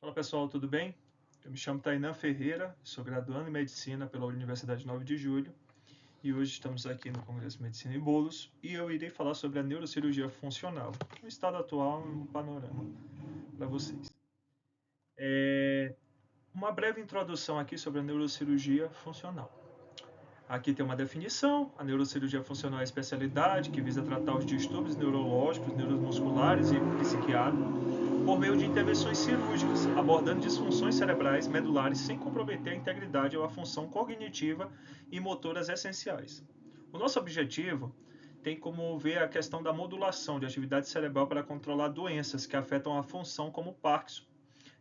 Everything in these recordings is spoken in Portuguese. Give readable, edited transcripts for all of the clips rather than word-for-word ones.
Olá pessoal, tudo bem? Eu me chamo Tainan Ferreira, sou graduando em Medicina pela Universidade 9 de Julho e hoje estamos aqui no Congresso de Medicina em Bolos e eu irei falar sobre a neurocirurgia funcional, o estado atual e um panorama para vocês. Uma breve introdução aqui sobre a neurocirurgia funcional. Aqui tem uma definição: a neurocirurgia funcional é a especialidade que visa tratar os distúrbios neurológicos, neuromusculares e psiquiátricos por meio de intervenções cirúrgicas, abordando disfunções cerebrais medulares sem comprometer a integridade ou a função cognitiva e motoras essenciais. O nosso objetivo tem como ver a questão da modulação de atividade cerebral para controlar doenças que afetam a função, como Parkinson,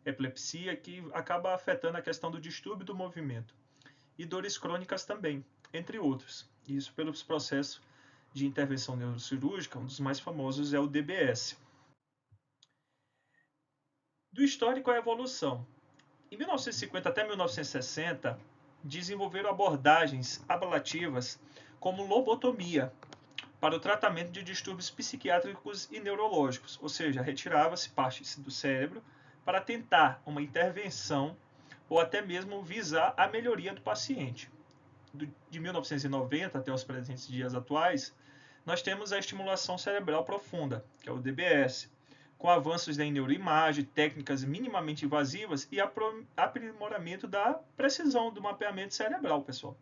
epilepsia, que acaba afetando a questão do distúrbio do movimento, e dores crônicas também, entre outros. Isso pelos processos de intervenção neurocirúrgica, um dos mais famosos é o DBS. Do histórico à evolução. Em 1950 até 1960, desenvolveram abordagens ablativas como lobotomia para o tratamento de distúrbios psiquiátricos e neurológicos, ou seja, retirava-se partes do cérebro para tentar uma intervenção ou até mesmo visar a melhoria do paciente. De 1990 até os presentes dias atuais, nós temos a estimulação cerebral profunda, que é o DBS, com avanços em neuroimagem, técnicas minimamente invasivas e aprimoramento da precisão do mapeamento cerebral, pessoal.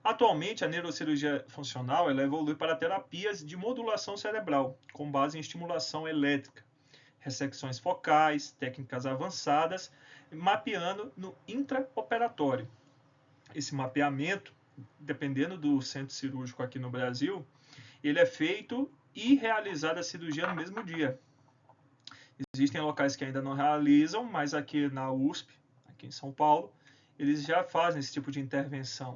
Atualmente, a neurocirurgia funcional ela evolui para terapias de modulação cerebral, com base em estimulação elétrica, ressecções focais, técnicas avançadas, mapeando no intraoperatório. Esse mapeamento, dependendo do centro cirúrgico aqui no Brasil, ele é feito e realizada a cirurgia no mesmo dia. Existem locais que ainda não realizam, mas aqui na USP, aqui em São Paulo, eles já fazem esse tipo de intervenção.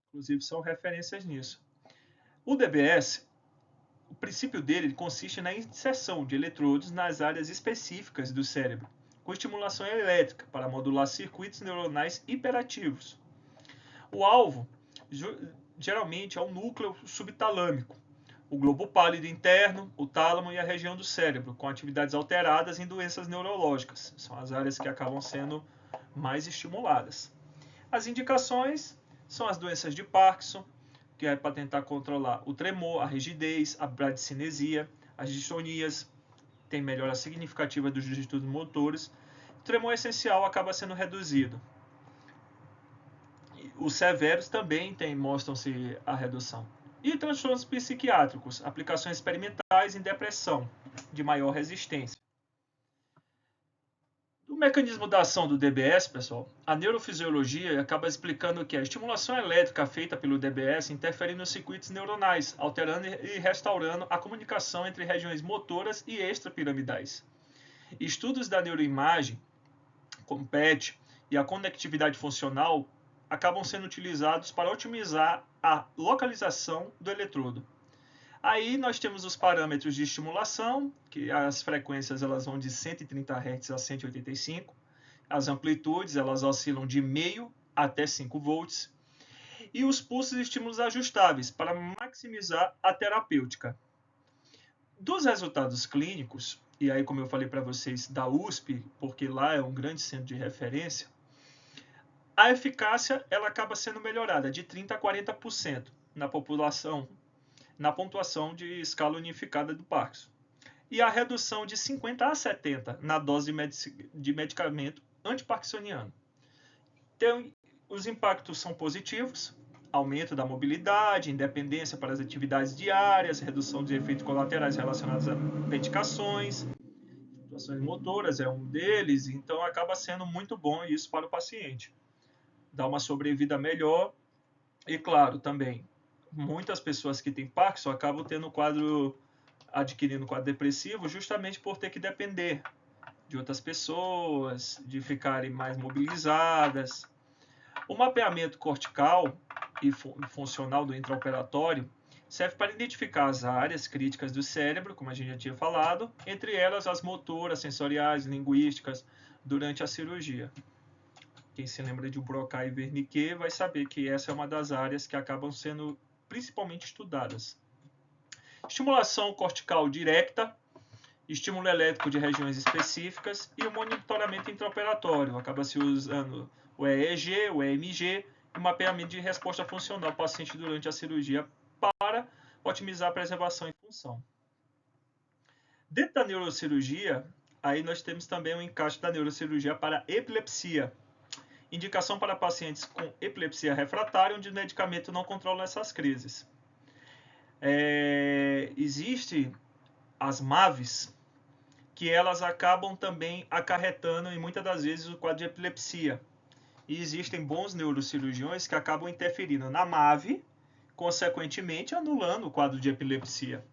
Inclusive, são referências nisso. O DBS, o princípio dele consiste na inserção de eletrodos nas áreas específicas do cérebro, com estimulação elétrica para modular circuitos neuronais hiperativos. O alvo geralmente é o núcleo subtalâmico, o globo pálido interno, o tálamo e a região do cérebro, com atividades alteradas em doenças neurológicas. São as áreas que acabam sendo mais estimuladas. As indicações são as doenças de Parkinson, que é para tentar controlar o tremor, a rigidez, a bradicinesia, as distonias, tem melhora significativa dos distúrbios motores. O tremor essencial acaba sendo reduzido. Os severos também mostram-se a redução. E transtornos psiquiátricos, aplicações experimentais em depressão, de maior resistência. O mecanismo da ação do DBS, pessoal, a neurofisiologia acaba explicando que a estimulação elétrica feita pelo DBS interfere nos circuitos neuronais, alterando e restaurando a comunicação entre regiões motoras e extrapiramidais. Estudos da neuroimagem, como PET, e a conectividade funcional acabam sendo utilizados para otimizar a localização do eletrodo. Aí nós temos os parâmetros de estimulação, que as frequências elas vão de 130 Hz a 185, as amplitudes elas oscilam de meio até 5 volts, e os pulsos e estímulos ajustáveis para maximizar a terapêutica. Dos resultados clínicos, e aí como eu falei para vocês da USP, porque lá é um grande centro de referência, a eficácia ela acaba sendo melhorada de 30% a 40% na população, na pontuação de escala unificada do Parkinson. E a redução de 50% a 70% na dose de medicamento antiparkinsoniano. Então, os impactos são positivos, aumento da mobilidade, independência para as atividades diárias, redução de efeitos colaterais relacionados a medicações, situações motoras é um deles, então acaba sendo muito bom isso para o paciente. Dá uma sobrevida melhor e, claro, também, muitas pessoas que têm Parkinson acabam adquirindo quadro depressivo justamente por ter que depender de outras pessoas, de ficarem mais mobilizadas. O mapeamento cortical e funcional do intraoperatório serve para identificar as áreas críticas do cérebro, como a gente já tinha falado, entre elas as motoras, sensoriais, linguísticas, durante a cirurgia. Quem se lembra de Broca e Wernicke vai saber que essa é uma das áreas que acabam sendo principalmente estudadas. Estimulação cortical direta, estímulo elétrico de regiões específicas e o monitoramento intraoperatório. Acaba-se usando o EEG, o EMG e o mapeamento de resposta funcional ao paciente durante a cirurgia para otimizar a preservação e função. Dentro da neurocirurgia, aí nós temos também o encaixe da neurocirurgia para epilepsia. Indicação para pacientes com epilepsia refratária, onde o medicamento não controla essas crises. Existe as MAVs, que elas acabam também acarretando, e muitas das vezes, o quadro de epilepsia. E existem bons neurocirurgiões que acabam interferindo na MAV, consequentemente anulando o quadro de epilepsia.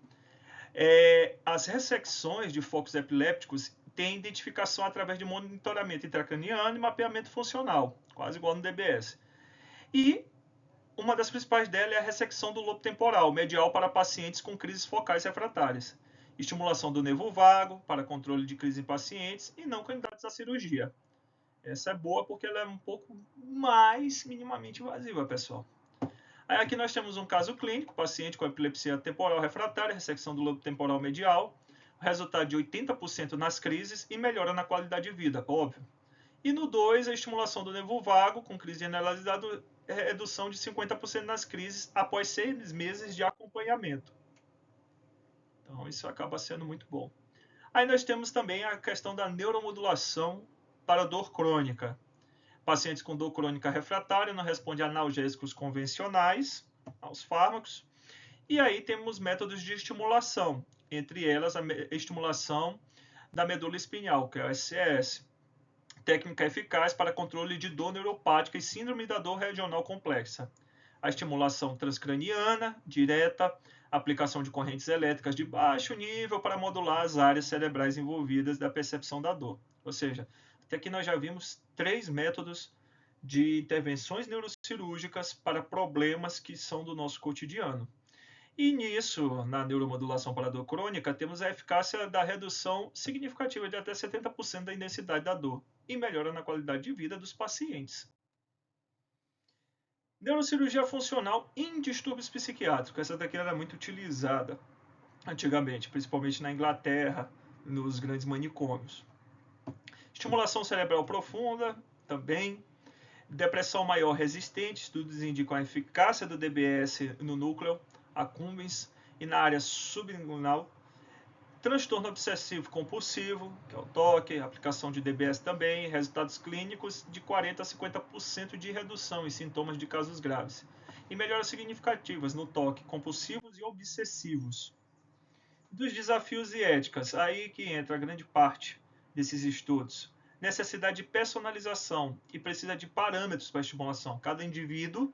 As ressecções de focos epilépticos têm identificação através de monitoramento intracraniano e mapeamento funcional, quase igual no DBS. E uma das principais delas é a ressecção do lobo temporal medial para pacientes com crises focais refratárias. Estimulação do nervo vago para controle de crise em pacientes e não candidatos à cirurgia. Essa é boa porque ela é um pouco mais minimamente invasiva, pessoal. Aí aqui nós temos um caso clínico, paciente com epilepsia temporal refratária, ressecção do lobo temporal medial, resultado de 80% nas crises e melhora na qualidade de vida, óbvio. E no 2, a estimulação do nervo vago, com crise generalizada, redução de 50% nas crises após 6 meses de acompanhamento. Então isso acaba sendo muito bom. Aí nós temos também a questão da neuromodulação para dor crônica. Pacientes com dor crônica refratária não respondem a analgésicos convencionais, aos fármacos. E aí temos métodos de estimulação, entre elas a estimulação da medula espinhal, que é o SCS. Técnica eficaz para controle de dor neuropática e síndrome da dor regional complexa. A estimulação transcraniana, direta, aplicação de correntes elétricas de baixo nível para modular as áreas cerebrais envolvidas da percepção da dor. Ou seja, até aqui nós já vimos 3 métodos de intervenções neurocirúrgicas para problemas que são do nosso cotidiano. E nisso, na neuromodulação para dor crônica, temos a eficácia da redução significativa de até 70% da intensidade da dor e melhora na qualidade de vida dos pacientes. Neurocirurgia funcional em distúrbios psiquiátricos. Essa daqui era muito utilizada antigamente, principalmente na Inglaterra, nos grandes manicômios. Estimulação cerebral profunda, também. Depressão maior resistente, estudos indicam a eficácia do DBS no núcleo accumbens e na área sublingual. Transtorno obsessivo compulsivo, que é o TOC, aplicação de DBS também, resultados clínicos de 40% a 50% de redução em sintomas de casos graves. E melhoras significativas no TOC compulsivos e obsessivos. Dos desafios e éticas, aí que entra a grande parte desses estudos. Necessidade de personalização e precisa de parâmetros para estimulação. Cada indivíduo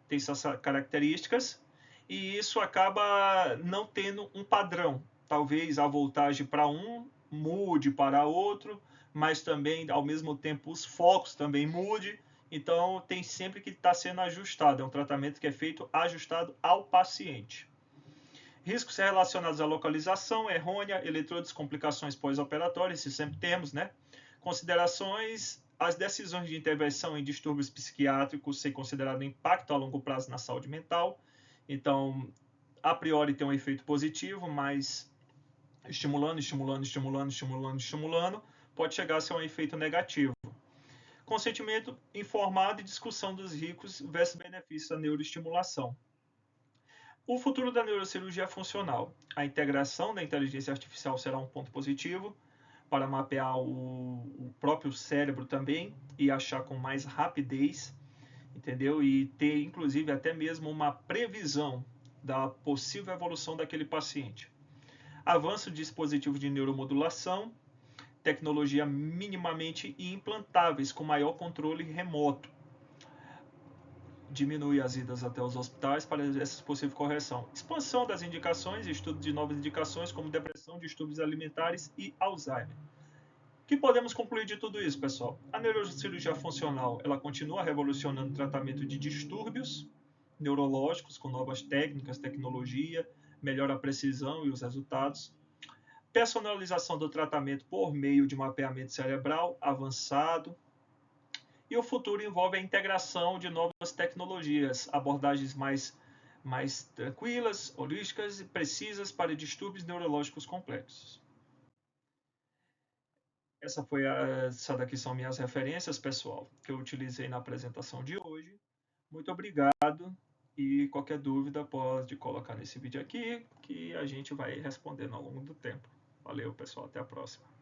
tem suas características e isso acaba não tendo um padrão. Talvez a voltagem para um mude para outro, mas também, ao mesmo tempo, os focos também mudem. Então, tem sempre que estar sendo ajustado. É um tratamento que é feito ajustado ao paciente. Riscos relacionados à localização errônea, eletrodos, complicações pós-operatórias, isso sempre temos, né? Considerações, as decisões de intervenção em distúrbios psiquiátricos sem considerar o impacto a longo prazo na saúde mental. Então, a priori tem um efeito positivo, mas estimulando, pode chegar a ser um efeito negativo. Consentimento informado e discussão dos riscos versus benefícios da neuroestimulação. O futuro da neurocirurgia funcional. A integração da inteligência artificial será um ponto positivo para mapear o próprio cérebro também e achar com mais rapidez, entendeu? E ter, inclusive, até mesmo uma previsão da possível evolução daquele paciente. Avanço de dispositivos de neuromodulação, tecnologia minimamente implantáveis com maior controle remoto. Diminui as idas até os hospitais para essa possível correção. Expansão das indicações e estudo de novas indicações como depressão, distúrbios alimentares e Alzheimer. O que podemos concluir de tudo isso, pessoal? A neurocirurgia funcional, ela continua revolucionando o tratamento de distúrbios neurológicos com novas técnicas, tecnologia, melhora a precisão e os resultados. Personalização do tratamento por meio de mapeamento cerebral avançado. E o futuro envolve a integração de novas tecnologias, abordagens mais tranquilas, holísticas e precisas para distúrbios neurológicos complexos. Essa daqui são minhas referências, pessoal, que eu utilizei na apresentação de hoje. Muito obrigado e qualquer dúvida pode colocar nesse vídeo aqui que a gente vai respondendo ao longo do tempo. Valeu, pessoal, até a próxima.